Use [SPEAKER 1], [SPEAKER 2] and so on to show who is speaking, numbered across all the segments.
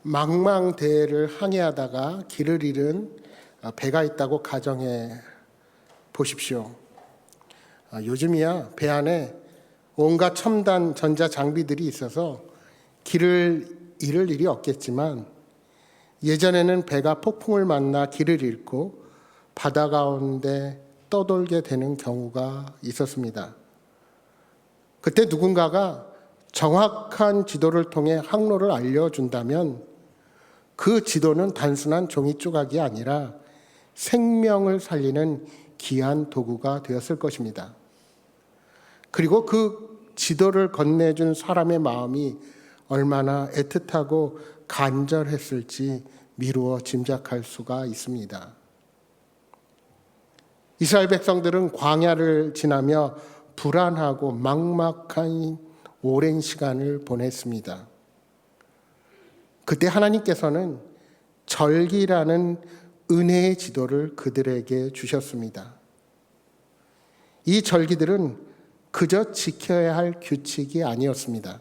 [SPEAKER 1] 망망대해를 항해하다가 길을 잃은 배가 있다고 가정해 보십시오. 요즘이야 배 안에 온갖 첨단 전자 장비들이 있어서 길을 잃을 일이 없겠지만, 예전에는 배가 폭풍을 만나 길을 잃고 바다 가운데 떠돌게 되는 경우가 있었습니다. 그때 누군가가 정확한 지도를 통해 항로를 알려준다면 그 지도는 단순한 종이 조각이 아니라 생명을 살리는 귀한 도구가 되었을 것입니다. 그리고 그 지도를 건네준 사람의 마음이 얼마나 애틋하고 간절했을지 미루어 짐작할 수가 있습니다. 이스라엘 백성들은 광야를 지나며 불안하고 막막한 오랜 시간을 보냈습니다. 그때 하나님께서는 절기라는 은혜의 지도를 그들에게 주셨습니다. 이 절기들은 그저 지켜야 할 규칙이 아니었습니다.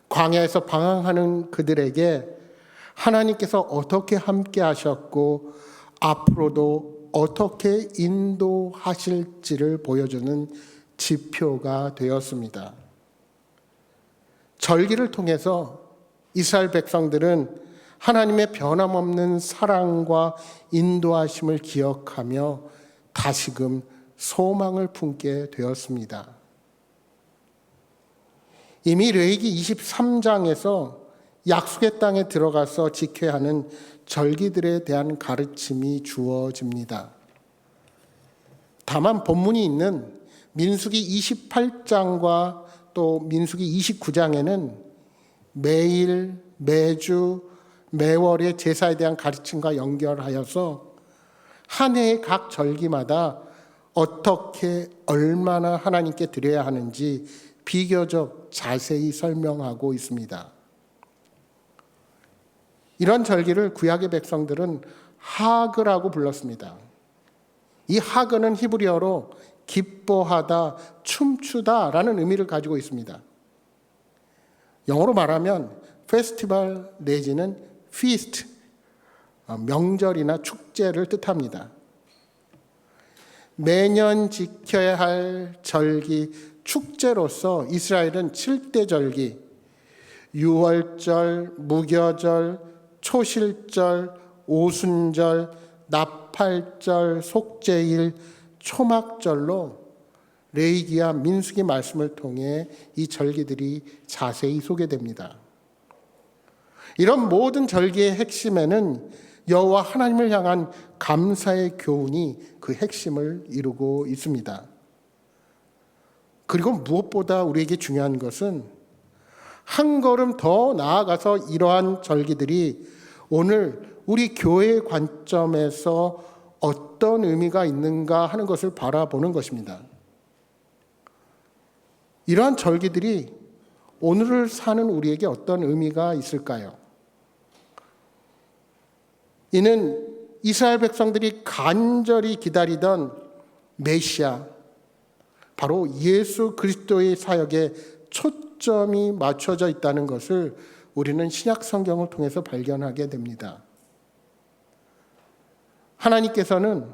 [SPEAKER 1] 광야에서 방황하는 그들에게 하나님께서 어떻게 함께 하셨고 앞으로도 어떻게 인도하실지를 보여주는 지표가 되었습니다. 절기를 통해서 이스라엘 백성들은 하나님의 변함없는 사랑과 인도하심을 기억하며 다시금 소망을 품게 되었습니다. 이미 레위기 23장에서 약속의 땅에 들어가서 지켜야 하는 절기들에 대한 가르침이 주어집니다. 다만 본문이 있는 민수기 28장과 또 민수기 29장에는 매일, 매주, 매월의 제사에 대한 가르침과 연결하여서 한 해의 각 절기마다 어떻게 얼마나 하나님께 드려야 하는지 비교적 자세히 설명하고 있습니다. 이런 절기를 구약의 백성들은 하그라고 불렀습니다. 이 하그는 히브리어로 기뻐하다, 춤추다라는 의미를 가지고 있습니다. 영어로 말하면 페스티벌 내지는 feast, 명절이나 축제를 뜻합니다. 매년 지켜야 할 절기, 축제로서 이스라엘은 7대 절기, 유월절, 무교절, 초실절, 오순절, 나팔절, 속죄일, 초막절로 레위기와 민수기 말씀을 통해 이 절기들이 자세히 소개됩니다. 이런 모든 절기의 핵심에는 여호와 하나님을 향한 감사의 교훈이 그 핵심을 이루고 있습니다. 그리고 무엇보다 우리에게 중요한 것은 한 걸음 더 나아가서 이러한 절기들이 오늘 우리 교회의 관점에서 어떤 의미가 있는가 하는 것을 바라보는 것입니다. 이러한 절기들이 오늘을 사는 우리에게 어떤 의미가 있을까요? 이는 이스라엘 백성들이 간절히 기다리던 메시아, 바로 예수 그리스도의 사역에 초점이 맞춰져 있다는 것을 우리는 신약 성경을 통해서 발견하게 됩니다. 하나님께서는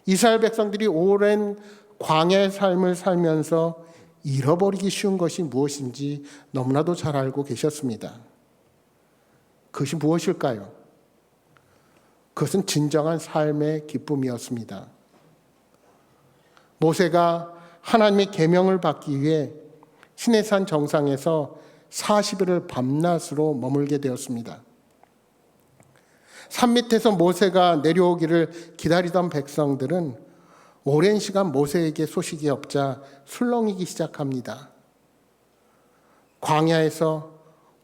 [SPEAKER 1] 이스라엘 백성들이 오랜 광야의 삶을 살면서 잃어버리기 쉬운 것이 무엇인지 너무나도 잘 알고 계셨습니다. 그것이 무엇일까요? 그것은 진정한 삶의 기쁨이었습니다. 모세가 하나님의 계명을 받기 위해 시내산 정상에서 40일을 밤낮으로 머물게 되었습니다. 산 밑에서 모세가 내려오기를 기다리던 백성들은 오랜 시간 모세에게 소식이 없자 술렁이기 시작합니다. 광야에서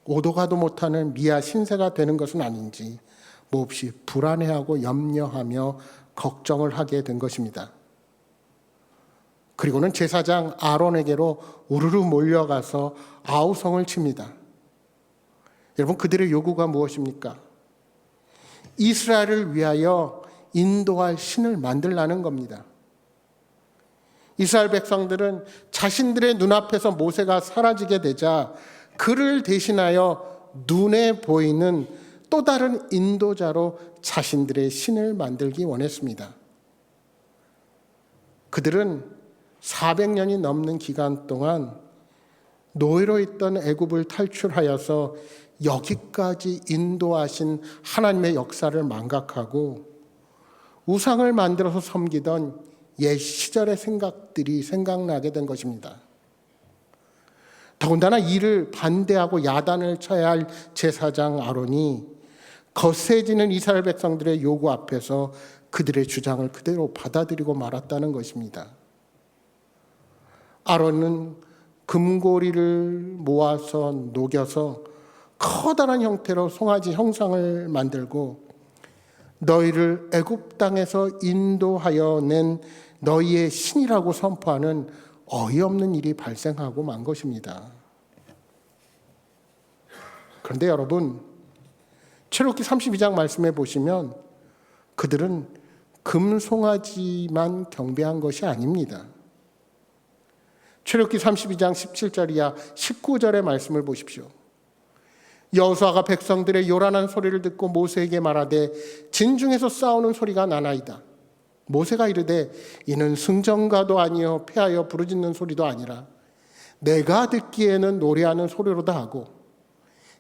[SPEAKER 1] 오도 가도 못하는 미아 신세가 되는 것은 아닌지 몹시 불안해하고 염려하며 걱정을 하게 된 것입니다. 그리고는 제사장 아론에게로 우르르 몰려가서 아우성을 칩니다. 여러분, 그들의 요구가 무엇입니까? 이스라엘을 위하여 인도할 신을 만들라는 겁니다. 이스라엘 백성들은 자신들의 눈앞에서 모세가 사라지게 되자 그를 대신하여 눈에 보이는 또 다른 인도자로 자신들의 신을 만들기 원했습니다. 그들은 400년이 넘는 기간 동안 노예로 있던 애굽을 탈출하여서 여기까지 인도하신 하나님의 역사를 망각하고 우상을 만들어서 섬기던 옛 시절의 생각들이 생각나게 된 것입니다. 더군다나 이를 반대하고 야단을 쳐야 할 제사장 아론이 거세지는 이스라엘 백성들의 요구 앞에서 그들의 주장을 그대로 받아들이고 말았다는 것입니다. 아론은 금고리를 모아서 녹여서 커다란 형태로 송아지 형상을 만들고 너희를 애굽 땅에서 인도하여 낸 너희의 신이라고 선포하는 어이없는 일이 발생하고 만 것입니다. 그런데 여러분, 출애굽기 32장 말씀에 보시면 그들은 금송아지만 경배한 것이 아닙니다. 출애굽기 32장 17절 이하 19절의 말씀을 보십시오. 여호수아가 백성들의 요란한 소리를 듣고 모세에게 말하되 진중에서 싸우는 소리가 나나이다. 모세가 이르되 이는 승전가도 아니요 패하여 부르짖는 소리도 아니라 내가 듣기에는 노래하는 소리로다 하고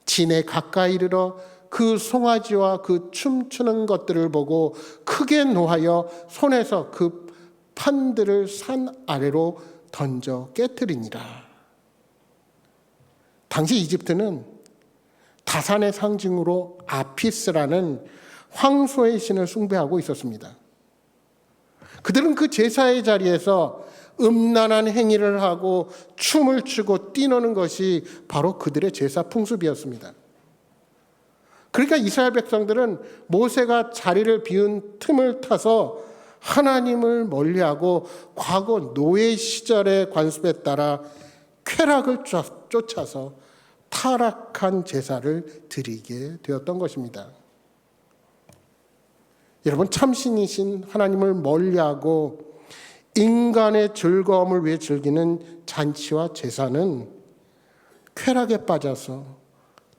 [SPEAKER 1] 진에 가까이 이르러 그 송아지와 그 춤추는 것들을 보고 크게 노하여 손에서 그 판들을 산 아래로 던져 깨뜨리니라. 당시 이집트는 다산의 상징으로 아피스라는 황소의 신을 숭배하고 있었습니다. 그들은 그 제사의 자리에서 음란한 행위를 하고 춤을 추고 뛰노는 것이 바로 그들의 제사 풍습이었습니다. 그러니까 이스라엘 백성들은 모세가 자리를 비운 틈을 타서 하나님을 멀리하고 과거 노예 시절의 관습에 따라 쾌락을 쫓아서 타락한 제사를 드리게 되었던 것입니다. 여러분, 참신이신 하나님을 멀리하고 인간의 즐거움을 위해 즐기는 잔치와 제사는 쾌락에 빠져서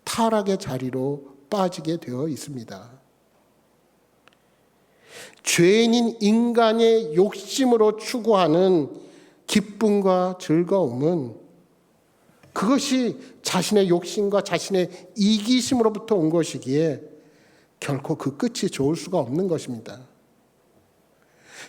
[SPEAKER 1] 타락의 자리로 빠지게 되어 있습니다. 죄인인 인간의 욕심으로 추구하는 기쁨과 즐거움은 그것이 자신의 욕심과 자신의 이기심으로부터 온 것이기에 결코 그 끝이 좋을 수가 없는 것입니다.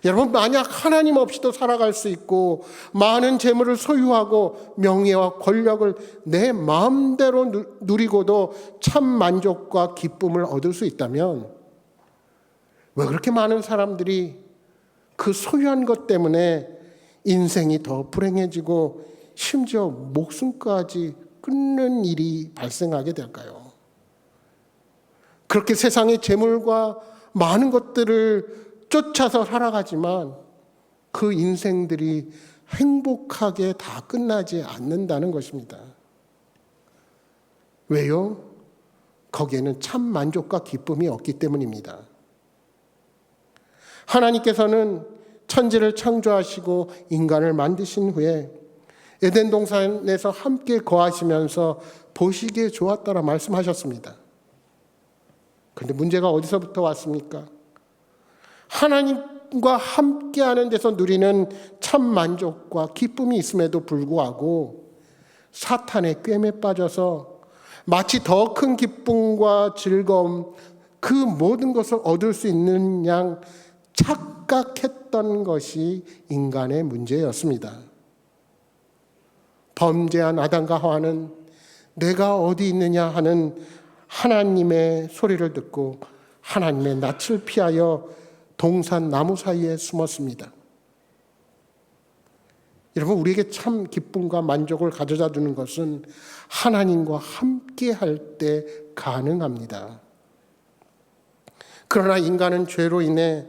[SPEAKER 1] 여러분, 만약 하나님 없이도 살아갈 수 있고 많은 재물을 소유하고 명예와 권력을 내 마음대로 누리고도 참 만족과 기쁨을 얻을 수 있다면 왜 그렇게 많은 사람들이 그 소유한 것 때문에 인생이 더 불행해지고 심지어 목숨까지 끊는 일이 발생하게 될까요? 그렇게 세상의 재물과 많은 것들을 쫓아서 살아가지만 그 인생들이 행복하게 다 끝나지 않는다는 것입니다. 왜요? 거기에는 참 만족과 기쁨이 없기 때문입니다. 하나님께서는 천지를 창조하시고 인간을 만드신 후에 에덴 동산에서 함께 거하시면서 보시기에 좋았다라 말씀하셨습니다. 그런데 문제가 어디서부터 왔습니까? 하나님과 함께하는 데서 누리는 참 만족과 기쁨이 있음에도 불구하고 사탄의 꿰매 빠져서 마치 더 큰 기쁨과 즐거움, 그 모든 것을 얻을 수 있는 양 착각했던 것이 인간의 문제였습니다. 범죄한 아담과 하와는 내가 어디 있느냐 하는 하나님의 소리를 듣고 하나님의 낯을 피하여 동산 나무 사이에 숨었습니다. 여러분, 우리에게 참 기쁨과 만족을 가져다 주는 것은 하나님과 함께 할 때 가능합니다. 그러나 인간은 죄로 인해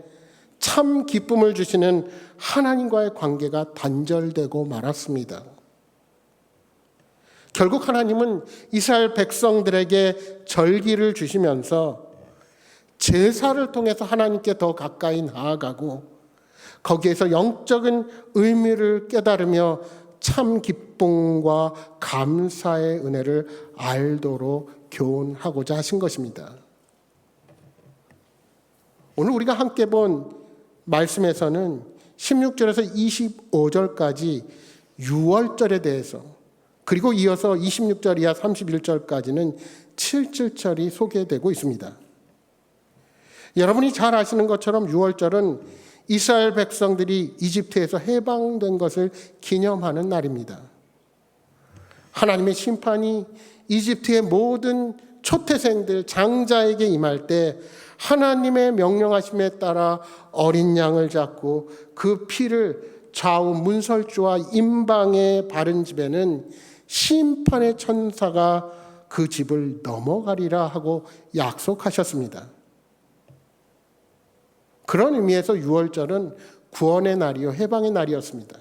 [SPEAKER 1] 참 기쁨을 주시는 하나님과의 관계가 단절되고 말았습니다. 결국 하나님은 이스라엘 백성들에게 절기를 주시면서 제사를 통해서 하나님께 더 가까이 나아가고 거기에서 영적인 의미를 깨달으며 참 기쁨과 감사의 은혜를 알도록 교훈하고자 하신 것입니다. 오늘 우리가 함께 본 말씀에서는 16절에서 25절까지 유월절에 대해서, 그리고 이어서 26절 이하 31절까지는 7절이 소개되고 있습니다. 여러분이 잘 아시는 것처럼 유월절은 이스라엘 백성들이 이집트에서 해방된 것을 기념하는 날입니다. 하나님의 심판이 이집트의 모든 초태생들, 장자에게 임할 때 하나님의 명령하심에 따라 어린 양을 잡고 그 피를 좌우 문설주와 임방에 바른 집에는 심판의 천사가 그 집을 넘어가리라 하고 약속하셨습니다. 그런 의미에서 유월절은 구원의 날이요 해방의 날이었습니다.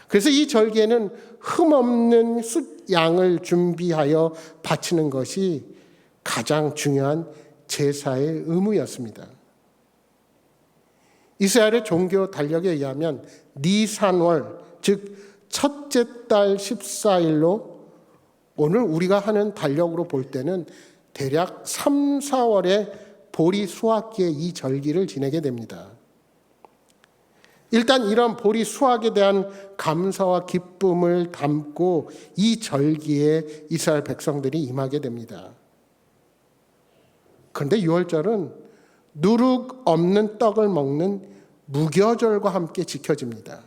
[SPEAKER 1] 그래서 이 절기에는 흠없는 숫양을 준비하여 바치는 것이 가장 중요한 제사의 의무였습니다. 이스라엘의 종교 달력에 의하면 니산월, 즉 첫째 달 14일로 오늘 우리가 하는 달력으로 볼 때는 대략 3, 4월에 보리 수확기에 이 절기를 지내게 됩니다. 일단 이런 보리 수확에 대한 감사와 기쁨을 담고 이 절기에 이스라엘 백성들이 임하게 됩니다. 그런데 유월절은 누룩 없는 떡을 먹는 무교절과 함께 지켜집니다.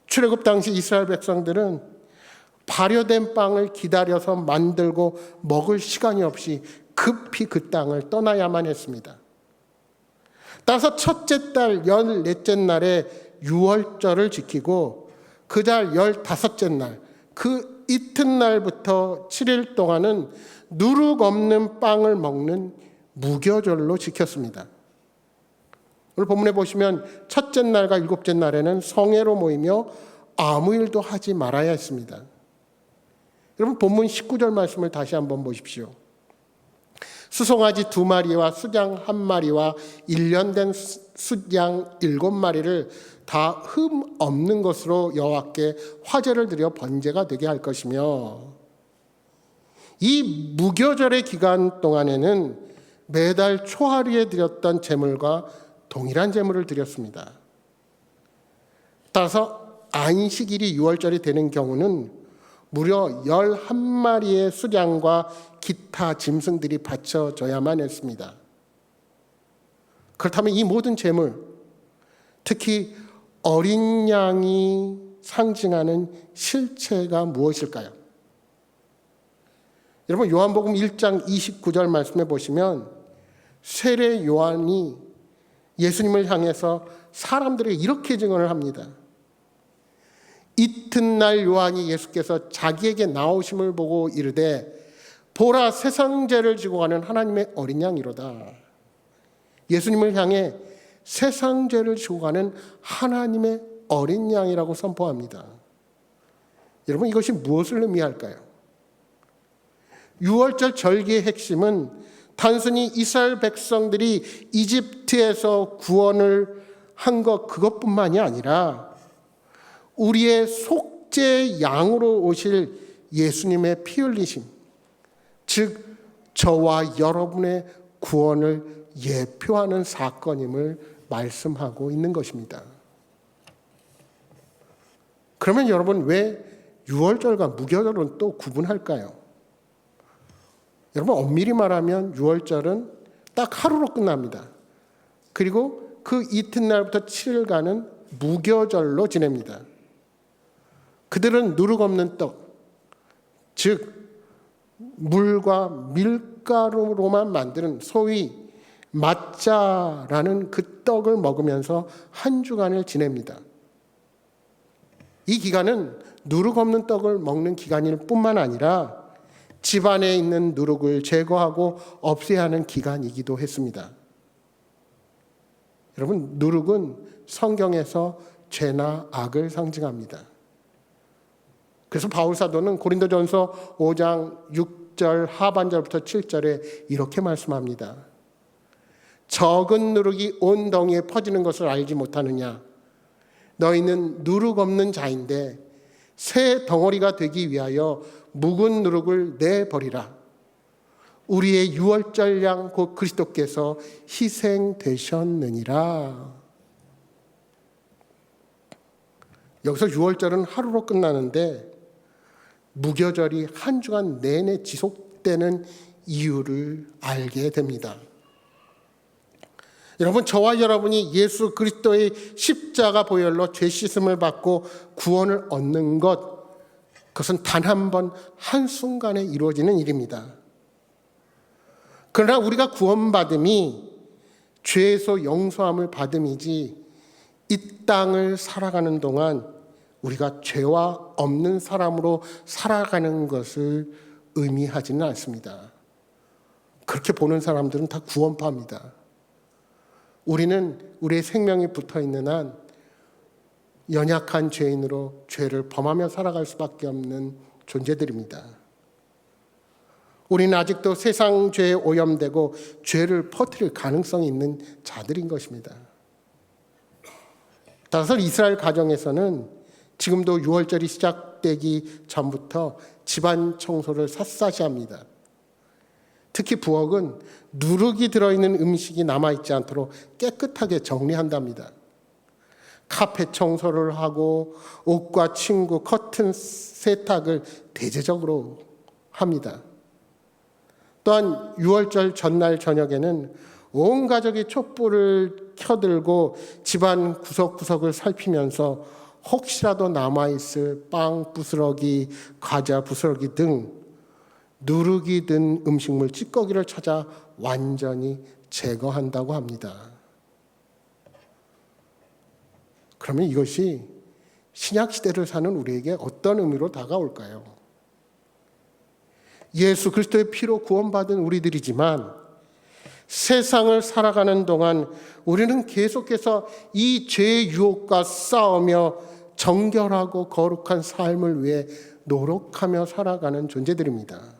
[SPEAKER 1] 출애굽 당시 이스라엘 백성들은 발효된 빵을 기다려서 만들고 먹을 시간이 없이 급히 그 땅을 떠나야만 했습니다. 따라서 첫째 달 14째 날에 유월절을 지키고 그 달 15째 날, 그 이튿날부터 7일 동안은 누룩 없는 빵을 먹는 무교절로 지켰습니다. 오늘 본문에 보시면 첫째 날과 일곱째 날에는 성회로 모이며 아무 일도 하지 말아야 했습니다. 여러분 본문 19절 말씀을 다시 한번 보십시오. 수송아지 2마리와 숫양 1마리와 1년 된 숫양 7마리를 다 흠 없는 것으로 여호와께 화제를 드려 번제가 되게 할 것이며, 이 무교절의 기간 동안에는 매달 초하루에 드렸던 제물과 동일한 제물을 드렸습니다. 따라서 안식일이 유월절이 되는 경우는 무려 11마리의 수량과 기타 짐승들이 바쳐져야만 했습니다. 그렇다면 이 모든 제물, 특히 어린 양이 상징하는 실체가 무엇일까요? 여러분 요한복음 1장 29절 말씀해 보시면 세례 요한이 예수님을 향해서 사람들에게 이렇게 증언을 합니다. 이튿날 요한이 예수께서 자기에게 나오심을 보고 이르되 보라 세상 죄를 지고 가는 하나님의 어린 양이로다. 예수님을 향해 세상 죄를 지고 가는 하나님의 어린 양이라고 선포합니다. 여러분 이것이 무엇을 의미할까요? 유월절 절기의 핵심은 단순히 이스라엘 백성들이 이집트에서 구원을 한 것 그것뿐만이 아니라 우리의 속죄 양으로 오실 예수님의 피 흘리심, 즉 저와 여러분의 구원을 예표하는 사건임을 말씀하고 있는 것입니다. 그러면 여러분 왜 유월절과 무교절은 또 구분할까요? 여러분 엄밀히 말하면 유월절은 딱 하루로 끝납니다. 그리고 그 이튿날부터 7일간은 무교절로 지냅니다. 그들은 누룩 없는 떡, 즉 물과 밀가루로만 만드는 소위 마짜라는 그 떡을 먹으면서 한 주간을 지냅니다. 이 기간은 누룩 없는 떡을 먹는 기간일 뿐만 아니라 집안에 있는 누룩을 제거하고 없애야 하는 기간이기도 했습니다. 여러분 누룩은 성경에서 죄나 악을 상징합니다. 그래서 바울 사도는 고린도전서 5장 6절 하반절부터 7절에 이렇게 말씀합니다. 적은 누룩이 온 덩이에 퍼지는 것을 알지 못하느냐? 너희는 누룩 없는 자인데 새 덩어리가 되기 위하여 묵은 누룩을 내버리라. 우리의 유월절 양 곧 그리스도께서 희생되셨느니라. 여기서 유월절은 하루로 끝나는데 무교절이 한 주간 내내 지속되는 이유를 알게 됩니다. 여러분, 저와 여러분이 예수 그리스도의 십자가 보혈로 죄 씻음을 받고 구원을 얻는 것, 그것은 단 한 번 한순간에 이루어지는 일입니다. 그러나 우리가 구원받음이 죄에서 용서함을 받음이지 이 땅을 살아가는 동안 우리가 죄와 없는 사람으로 살아가는 것을 의미하지는 않습니다. 그렇게 보는 사람들은 다 구원파입니다. 우리는 우리의 생명이 붙어있는 한 연약한 죄인으로 죄를 범하며 살아갈 수밖에 없는 존재들입니다. 우리는 아직도 세상 죄에 오염되고 죄를 퍼뜨릴 가능성이 있는 자들인 것입니다. 따라서 이스라엘 가정에서는 지금도 유월절이 시작되기 전부터 집안 청소를 샅샅이 합니다. 특히 부엌은 누룩이 들어있는 음식이 남아있지 않도록 깨끗하게 정리한답니다. 카펫 청소를 하고 옷과 침구, 커튼 세탁을 대대적으로 합니다. 또한 유월절 전날 저녁에는 온 가족이 촛불을 켜들고 집안 구석구석을 살피면서 혹시라도 남아있을 빵 부스러기, 과자 부스러기 등 누룩이 든 음식물, 찌꺼기를 찾아 완전히 제거한다고 합니다. 그러면 이것이 신약시대를 사는 우리에게 어떤 의미로 다가올까요? 예수 그리스도의 피로 구원받은 우리들이지만 세상을 살아가는 동안 우리는 계속해서 이 죄의 유혹과 싸우며 정결하고 거룩한 삶을 위해 노력하며 살아가는 존재들입니다.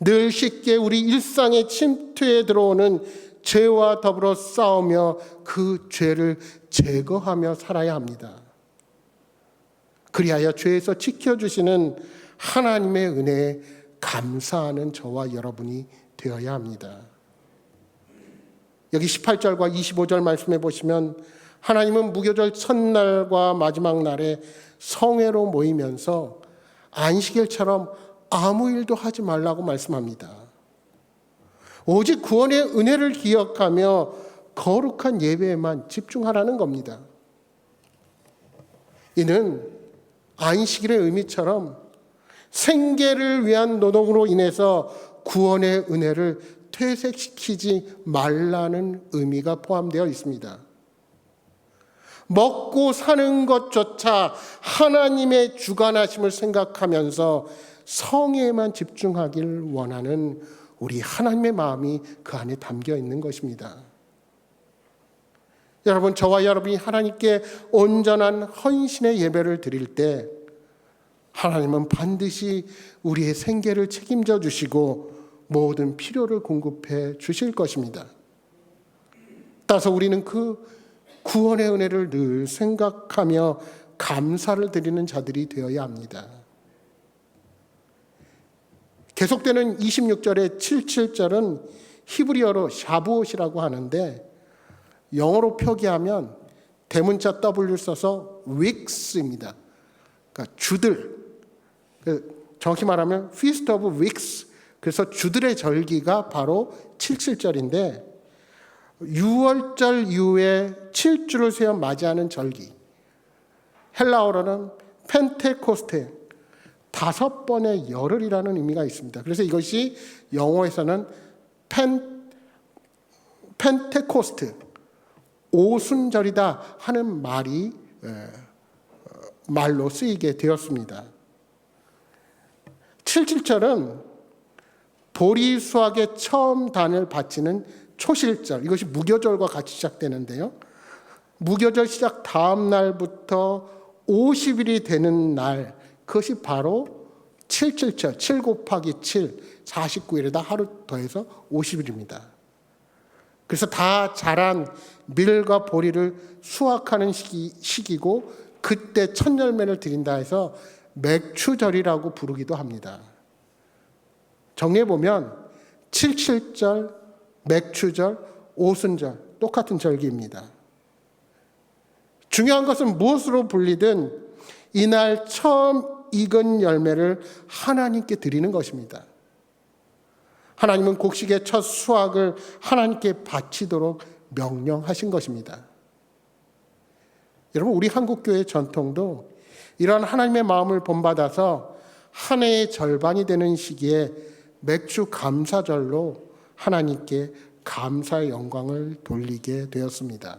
[SPEAKER 1] 늘 쉽게 우리 일상의 침투에 들어오는 죄와 더불어 싸우며 그 죄를 제거하며 살아야 합니다. 그리하여 죄에서 지켜주시는 하나님의 은혜에 감사하는 저와 여러분이 되어야 합니다. 여기 18절과 25절 말씀해 보시면 하나님은 무교절 첫날과 마지막 날에 성회로 모이면서 안식일처럼 아무 일도 하지 말라고 말씀합니다. 오직 구원의 은혜를 기억하며 거룩한 예배에만 집중하라는 겁니다. 이는 안식일의 의미처럼 생계를 위한 노동으로 인해서 구원의 은혜를 퇴색시키지 말라는 의미가 포함되어 있습니다. 먹고 사는 것조차 하나님의 주관하심을 생각하면서 성에만 집중하길 원하는 우리 하나님의 마음이 그 안에 담겨 있는 것입니다. 여러분, 저와 여러분이 하나님께 온전한 헌신의 예배를 드릴 때 하나님은 반드시 우리의 생계를 책임져 주시고 모든 필요를 공급해 주실 것입니다. 따라서 우리는 그 구원의 은혜를 늘 생각하며 감사를 드리는 자들이 되어야 합니다. 계속되는 26절의 77절은 히브리어로 샤부옷이라고 하는데 영어로 표기하면 대문자 W를 써서 weeks입니다. 그러니까 주들, 정확히 말하면 Feast of Weeks, 그래서 주들의 절기가 바로 77절인데 유월절 이후에 7주를 세워 맞이하는 절기, 헬라어로는 펜테코스테, 5번의 열흘이라는 의미가 있습니다. 그래서 이것이 영어에서는 펜테코스트, 오순절이다 하는 말로 쓰이게 되었습니다. 77절은 보리 수확의 처음 단을 바치는 초실절, 이것이 무교절과 같이 시작되는데요. 무교절 시작 다음 날부터 50일이 되는 날, 그것이 바로 77절, 7 곱하기 7, 49일에다 하루 더해서 50일입니다. 그래서 다 자란 밀과 보리를 수확하는 시기고 그때 첫 열매를 드린다 해서 맥추절이라고 부르기도 합니다. 정리해보면 77절, 맥추절, 오순절 똑같은 절기입니다. 중요한 것은 무엇으로 불리든 이날 처음 익은 열매를 하나님께 드리는 것입니다. 하나님은 곡식의 첫 수확을 하나님께 바치도록 명령하신 것입니다. 여러분, 우리 한국교회 전통도 이러한 하나님의 마음을 본받아서 한 해의 절반이 되는 시기에 맥주 감사절로 하나님께 감사의 영광을 돌리게 되었습니다.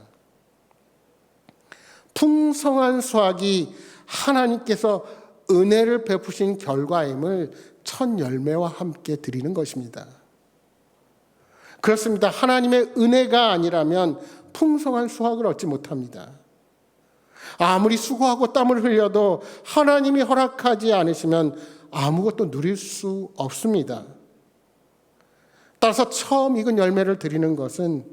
[SPEAKER 1] 풍성한 수확이 하나님께서 은혜를 베푸신 결과임을 첫 열매와 함께 드리는 것입니다. 그렇습니다. 하나님의 은혜가 아니라면 풍성한 수확을 얻지 못합니다. 아무리 수고하고 땀을 흘려도 하나님이 허락하지 않으시면 아무것도 누릴 수 없습니다. 따라서 처음 익은 열매를 드리는 것은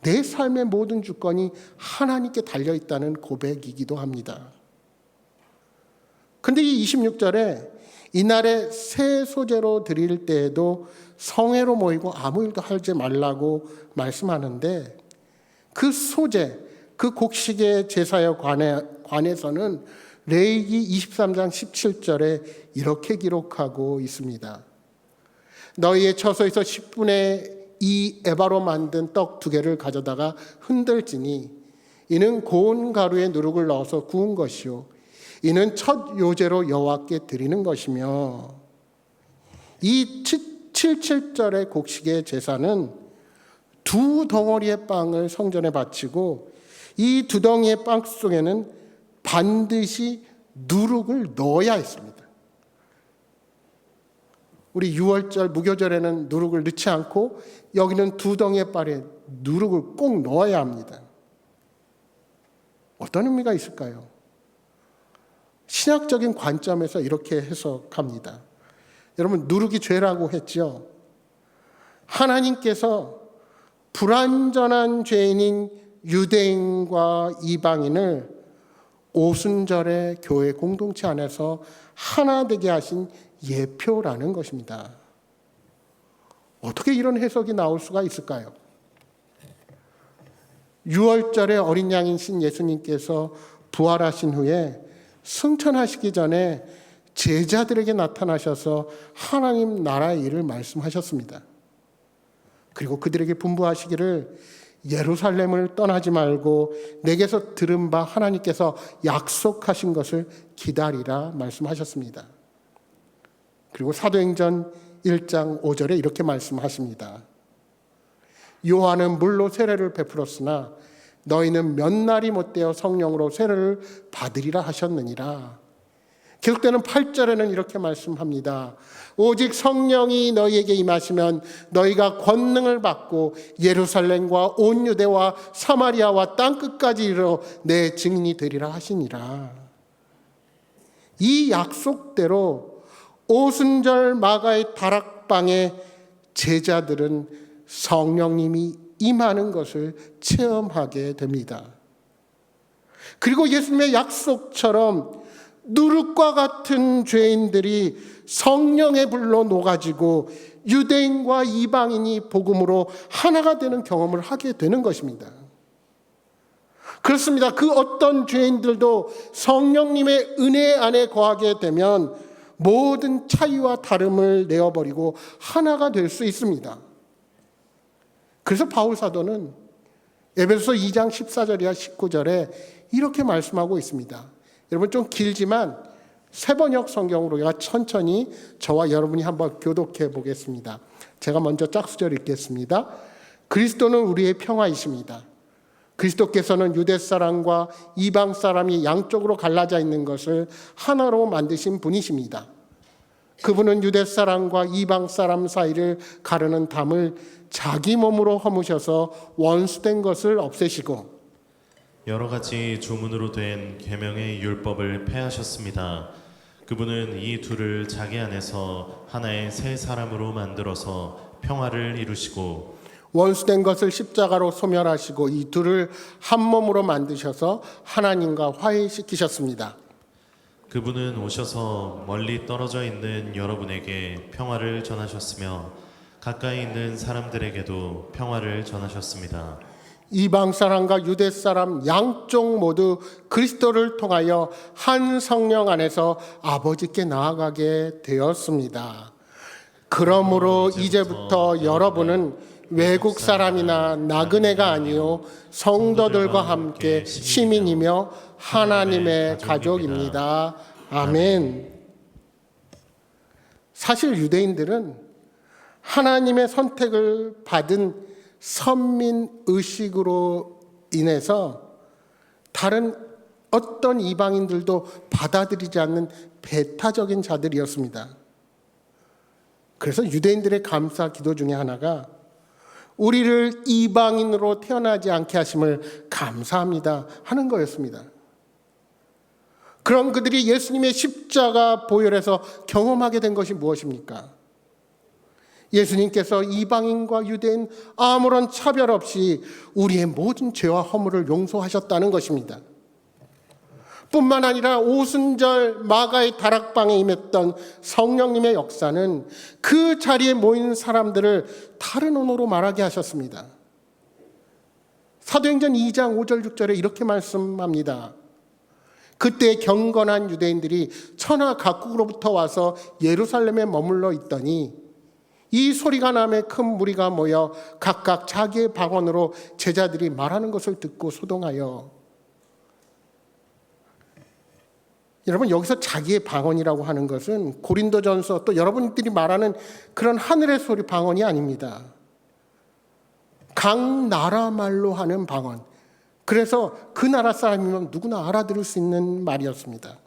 [SPEAKER 1] 내 삶의 모든 주권이 하나님께 달려있다는 고백이기도 합니다. 근데 이 26절에 이날에 새 소재로 드릴 때에도 성회로 모이고 아무 일도 하지 말라고 말씀하는데 그 소재, 그 곡식의 제사에 관해서는 레위기 23장 17절에 이렇게 기록하고 있습니다. 너희의 처소에서 10분의 2 에바로 만든 떡 2개를 가져다가 흔들지니 이는 고운 가루에 누룩을 넣어서 구운 것이요 이는 첫 요제로 여호와께 드리는 것이며 이 77절의 곡식의 제사는 2 덩어리의 빵을 성전에 바치고 이 2 덩이의 빵 속에는 반드시 누룩을 넣어야 했습니다. 우리 6월절 무교절에는 누룩을 넣지 않고 여기는 2 덩이의 빵에 누룩을 꼭 넣어야 합니다. 어떤 의미가 있을까요? 신학적인 관점에서 이렇게 해석합니다. 여러분, 누룩이 죄라고 했죠. 하나님께서 불완전한 죄인인 유대인과 이방인을 오순절의 교회 공동체 안에서 하나 되게 하신 예표라는 것입니다. 어떻게 이런 해석이 나올 수가 있을까요? 6월절에 어린 양이신 예수님께서 부활하신 후에 승천하시기 전에 제자들에게 나타나셔서 하나님 나라의 일을 말씀하셨습니다. 그리고 그들에게 분부하시기를 예루살렘을 떠나지 말고 내게서 들은 바 하나님께서 약속하신 것을 기다리라 말씀하셨습니다. 그리고 사도행전 1장 5절에 이렇게 말씀하십니다. 요한은 물로 세례를 베풀었으나 너희는 몇 날이 못되어 성령으로 세례를 받으리라 하셨느니라. 계속되는 8절에는 이렇게 말씀합니다. 오직 성령이 너희에게 임하시면 너희가 권능을 받고 예루살렘과 온 유대와 사마리아와 땅끝까지 이르러 내 증인이 되리라 하시니라. 이 약속대로 오순절 마가의 다락방에 제자들은 성령님이 임하는 것을 체험하게 됩니다. 그리고 예수님의 약속처럼 누룩과 같은 죄인들이 성령의 불로 녹아지고 유대인과 이방인이 복음으로 하나가 되는 경험을 하게 되는 것입니다. 그렇습니다. 그 어떤 죄인들도 성령님의 은혜 안에 거하게 되면 모든 차이와 다름을 내어버리고 하나가 될 수 있습니다. 그래서 바울 사도는 에베소서 2장 14절이나 19절에 이렇게 말씀하고 있습니다. 여러분, 좀 길지만 세번역 성경으로 제가 천천히 저와 여러분이 한번 교독해 보겠습니다. 제가 먼저 짝수절 읽겠습니다. 그리스도는 우리의 평화이십니다. 그리스도께서는 유대 사람과 이방 사람이 양쪽으로 갈라져 있는 것을 하나로 만드신 분이십니다. 그분은 유대 사람과 이방 사람 사이를 가르는 담을 자기 몸으로 허무셔서 원수된 것을 없애시고
[SPEAKER 2] 여러 가지 주문으로 된 계명의 율법을 폐하셨습니다. 그분은 이 둘을 자기 안에서 하나의 새 사람으로 만들어서 평화를 이루시고
[SPEAKER 1] 원수된 것을 십자가로 소멸하시고 이 둘을 한 몸으로 만드셔서 하나님과 화해시키셨습니다.
[SPEAKER 2] 그분은 오셔서 멀리 떨어져 있는 여러분에게 평화를 전하셨으며 가까이 있는 사람들에게도 평화를 전하셨습니다.
[SPEAKER 1] 이방 사람과 유대 사람 양쪽 모두 그리스도를 통하여 한 성령 안에서 아버지께 나아가게 되었습니다. 그러므로 이제부터 여러분은 외국 사람이나 나그네가 아니요 성도들과 함께 시민이며 하나님의 가족입니다. 아멘. 사실 유대인들은 하나님의 선택을 받은 선민 의식으로 인해서 다른 어떤 이방인들도 받아들이지 않는 배타적인 자들이었습니다. 그래서 유대인들의 감사 기도 중에 하나가 우리를 이방인으로 태어나지 않게 하심을 감사합니다 하는 거였습니다. 그럼 그들이 예수님의 십자가 보혈에서 경험하게 된 것이 무엇입니까? 예수님께서 이방인과 유대인 아무런 차별 없이 우리의 모든 죄와 허물을 용서하셨다는 것입니다. 뿐만 아니라 오순절 마가의 다락방에 임했던 성령님의 역사는 그 자리에 모인 사람들을 다른 언어로 말하게 하셨습니다. 사도행전 2장 5절 6절에 이렇게 말씀합니다. 그때 경건한 유대인들이 천하 각국으로부터 와서 예루살렘에 머물러 있더니 이 소리가 나매 큰 무리가 모여 각각 자기의 방언으로 제자들이 말하는 것을 듣고 소동하여. 여러분, 여기서 자기의 방언이라고 하는 것은 고린도전서 또 여러분들이 말하는 그런 하늘의 소리 방언이 아닙니다. 각 나라 말로 하는 방언. 그래서 그 나라 사람이면 누구나 알아들을 수 있는 말이었습니다.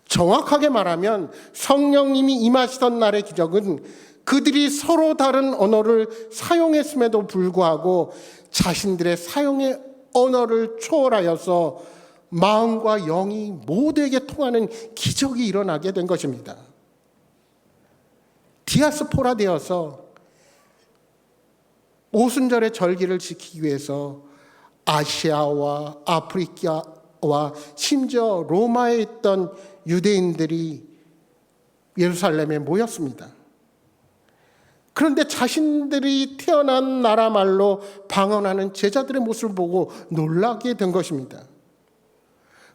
[SPEAKER 1] 정확하게 말하면 성령님이 임하시던 날의 기적은 그들이 서로 다른 언어를 사용했음에도 불구하고 자신들의 사용의 언어를 초월하여서 마음과 영이 모두에게 통하는 기적이 일어나게 된 것입니다. 디아스포라 되어서 오순절의 절기를 지키기 위해서 아시아와 아프리카와 심지어 로마에 있던 유대인들이 예루살렘에 모였습니다. 그런데 자신들이 태어난 나라 말로 방언하는 제자들의 모습을 보고 놀라게 된 것입니다.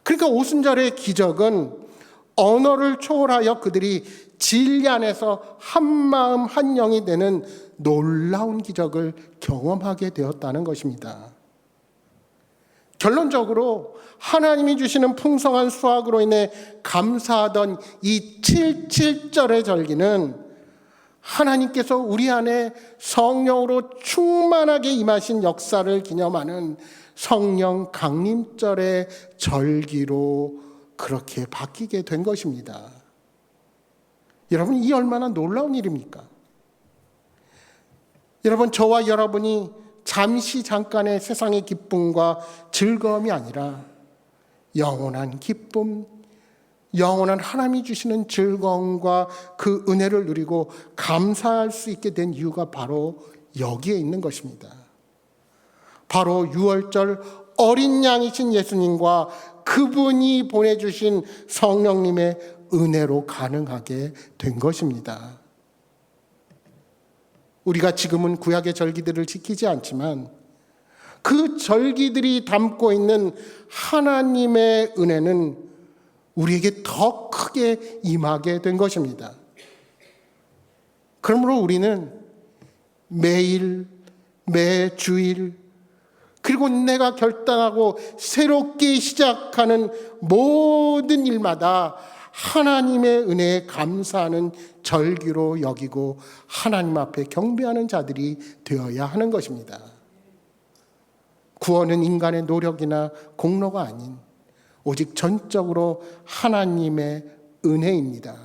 [SPEAKER 1] 그러니까 오순절의 기적은 언어를 초월하여 그들이 진리 안에서 한마음 한영이 되는 놀라운 기적을 경험하게 되었다는 것입니다. 결론적으로 하나님이 주시는 풍성한 수확으로 인해 감사하던 이 77절의 절기는 하나님께서 우리 안에 성령으로 충만하게 임하신 역사를 기념하는 성령 강림절의 절기로 그렇게 바뀌게 된 것입니다. 여러분, 이 얼마나 놀라운 일입니까? 여러분, 저와 여러분이 잠시 잠깐의 세상의 기쁨과 즐거움이 아니라 영원한 기쁨, 영원한 하나님이 주시는 즐거움과 그 은혜를 누리고 감사할 수 있게 된 이유가 바로 여기에 있는 것입니다. 바로 유월절 어린 양이신 예수님과 그분이 보내주신 성령님의 은혜로 가능하게 된 것입니다. 우리가 지금은 구약의 절기들을 지키지 않지만 그 절기들이 담고 있는 하나님의 은혜는 우리에게 더 크게 임하게 된 것입니다. 그러므로 우리는 매일, 매주일, 그리고 내가 결단하고 새롭게 시작하는 모든 일마다 하나님의 은혜에 감사하는 절기로 여기고 하나님 앞에 경배하는 자들이 되어야 하는 것입니다. 구원은 인간의 노력이나 공로가 아닌 오직 전적으로 하나님의 은혜입니다.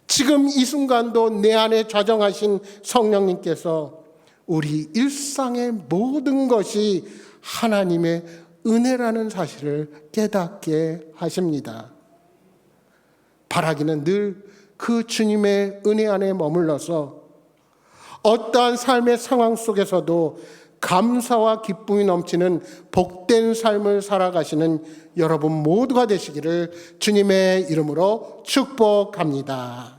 [SPEAKER 1] 지금 이 순간도 내 안에 좌정하신 성령님께서 우리 일상의 모든 것이 하나님의 은혜라는 사실을 깨닫게 하십니다. 바라기는 늘 그 주님의 은혜 안에 머물러서 어떠한 삶의 상황 속에서도 감사와 기쁨이 넘치는 복된 삶을 살아가시는 여러분 모두가 되시기를 주님의 이름으로 축복합니다.